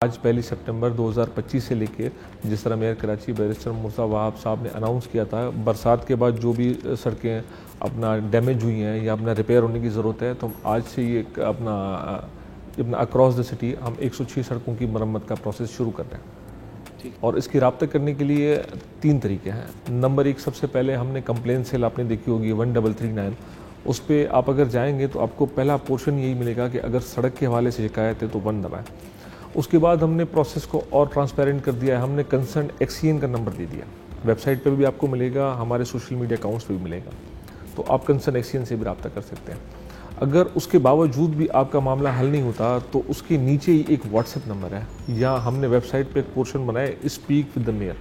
آج 1 سپٹمبر 2025 سے لے کے جس طرح میئر کراچی بیرسٹر مرزا وہاب صاحب نے اناؤنس کیا تھا برسات کے بعد جو بھی سڑکیں اپنا ڈیمیج ہوئی ہیں یا اپنا ریپیئر ہونے کی ضرورت ہے تو ہم آج سے یہ اپنا اکراس دا سٹی ہم 106 سڑکوں کی مرمت کا پروسیس شروع کر رہے ہیں اور اس کی رابطہ کرنے کے لیے 3 طریقے ہیں۔ نمبر 1 سب سے پہلے ہم نے کمپلین سیل آپ نے دیکھی ہوگی 1339، اس پہ آپ اگر جائیں گے تو آپ کو پہلا پورشن یہی ملے گا کہ اگر سڑک کے حوالے سے شکایت ہے تو 1 دبائیں۔ اس کے بعد ہم نے پروسیس کو اور ٹرانسپیرنٹ کر دیا ہے، ہم نے کنسرن ایکسین کا نمبر دے دیا، ویب سائٹ پہ بھی آپ کو ملے گا، ہمارے سوشل میڈیا اکاؤنٹس پہ بھی ملے گا، تو آپ کنسرن ایکسین سے بھی رابطہ کر سکتے ہیں۔ اگر اس کے باوجود بھی آپ کا معاملہ حل نہیں ہوتا تو اس کے نیچے ہی ایک واٹس ایپ نمبر ہے، یا ہم نے ویب سائٹ پہ ایک پورشن بنایا ہے اسپیک ود دا میئر،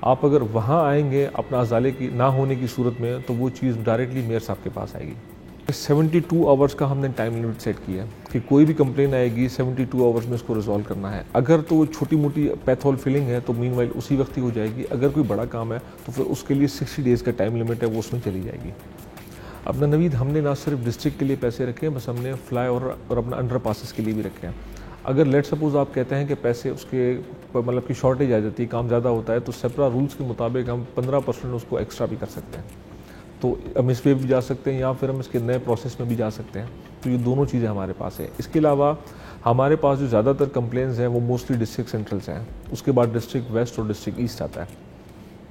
آپ اگر وہاں آئیں گے اپنا ازالے کی نہ ہونے کی صورت میں تو وہ چیز ڈائریکٹلی میئر صاحب کے پاس آئے گی۔ 72 آورز کا ہم نے ٹائم لیمٹ سیٹ کیا ہے کہ کوئی بھی کمپلین آئے گی 72 آورز میں اس کو ریزالو کرنا ہے۔ اگر تو وہ چھوٹی موٹی پیتھول فلنگ ہے تو مین وائل اسی وقت ہی ہو جائے گی، اگر کوئی بڑا کام ہے تو پھر اس کے لیے 60 ڈیز کا ٹائم لیمٹ ہے، وہ اس میں چلی جائے گی۔ اپنا نوید ہم نے نہ صرف ڈسٹرکٹ کے لیے پیسے رکھے ہیں، بس ہم نے فلائی اور اپنا انڈر پاسز کے لیے بھی رکھے ہیں۔ اگر لیٹ سپوز آپ کہتے ہیں کہ پیسے اس کے مطلب کہ شارٹیج آ جاتی ہے، کام زیادہ ہوتا ہے، تو سیپرا رولز کے مطابق ہم 15% اس کو ایکسٹرا بھی کر سکتے ہیں، تو ہم اس پہ بھی جا سکتے ہیں یا پھر ہم اس کے نئے پروسیس میں بھی جا سکتے ہیں، تو یہ دونوں چیزیں ہمارے پاس ہیں۔ اس کے علاوہ ہمارے پاس جو زیادہ تر کمپلینز ہیں وہ موسٹلی ڈسٹرکٹ سینٹرل سے ہیں، اس کے بعد ڈسٹرکٹ ویسٹ اور ڈسٹرکٹ ایسٹ آتا ہے،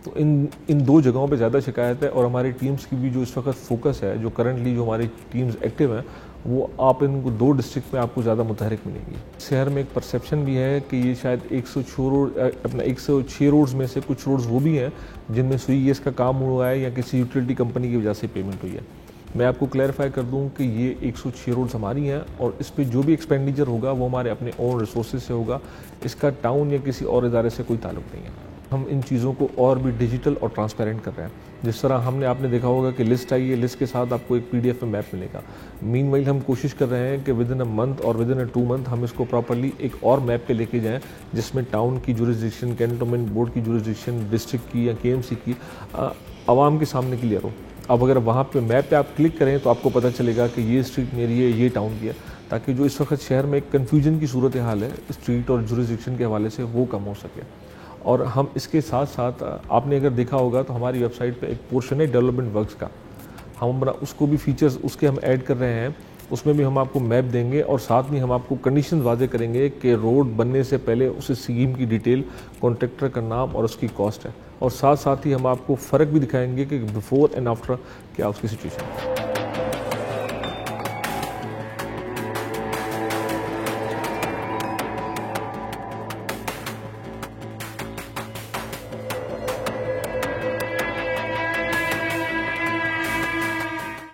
تو ان 2 جگہوں پہ زیادہ شکایت ہے۔ اور ہماری ٹیمز کی بھی جو اس وقت فوکس ہے، جو کرنٹلی جو ہماری ٹیمز ایکٹیو ہیں، وہ آپ ان کو 2 ڈسٹرکٹ میں آپ کو زیادہ متحرک ملیں گی۔ شہر میں ایک پرسیپشن بھی ہے کہ یہ شاید 106 روڈز میں سے کچھ روڈز وہ بھی ہیں جن میں سوئی گیس کا کام ہوا ہے یا کسی یوٹیلٹی کمپنی کی وجہ سے پیمنٹ ہوئی ہے۔ میں آپ کو کلیئرفائی کر دوں کہ یہ 106 روڈز ہماری ہیں اور اس پہ جو بھی ایکسپینڈیچر ہوگا وہ ہمارے اپنے اون ریسورسز سے ہوگا، اس کا ٹاؤن یا کسی اور ادارے سے کوئی تعلق نہیں ہے۔ ہم ان چیزوں کو اور بھی ڈیجیٹل اور ٹرانسپیرنٹ کر رہے ہیں، جس طرح ہم نے آپ نے دیکھا ہوگا کہ لسٹ آئی ہے، لسٹ کے ساتھ آپ کو ایک PDF میں میپ ملے گا۔ مین وائل ہم کوشش کر رہے ہیں کہ ودن اے منتھ اور ودن اے 2 منتھ ہم اس کو پراپرلی ایک اور میپ پہ لے کے جائیں، جس میں ٹاؤن کی جورسڈکشن، کینٹونمنٹ بورڈ کی جورسڈکشن، ڈسٹرکٹ کی یا KMC کی عوام کے سامنے کلیئر ہو۔ اب اگر وہاں پہ میپ پہ آپ کلک کریں تو آپ کو پتہ چلے گا کہ یہ اسٹریٹ میری ہے، یہ ٹاؤن کی ہے، تاکہ جو اس وقت شہر میں ایک کنفیوژن کی صورتحال ہے اسٹریٹ اور جورسڈکشن کے حوالے سے وہ کم ہو سکے۔ اور ہم اس کے ساتھ ساتھ آپ نے اگر دیکھا ہوگا تو ہماری ویب سائٹ پہ ایک پورشن ہے ڈیولپمنٹ ورکس کا، ہم اس کو بھی فیچرز اس کے ہم ایڈ کر رہے ہیں، اس میں بھی ہم آپ کو میپ دیں گے اور ساتھ میں ہم آپ کو کنڈیشنز واضح کریں گے کہ روڈ بننے سے پہلے اس اسکیم کی ڈیٹیل، کانٹریکٹر کا نام اور اس کی کاسٹ ہے، اور ساتھ ہی ہم آپ کو فرق بھی دکھائیں گے کہ بیفور اینڈ آفٹر کیا اس کی سچویشن ہے۔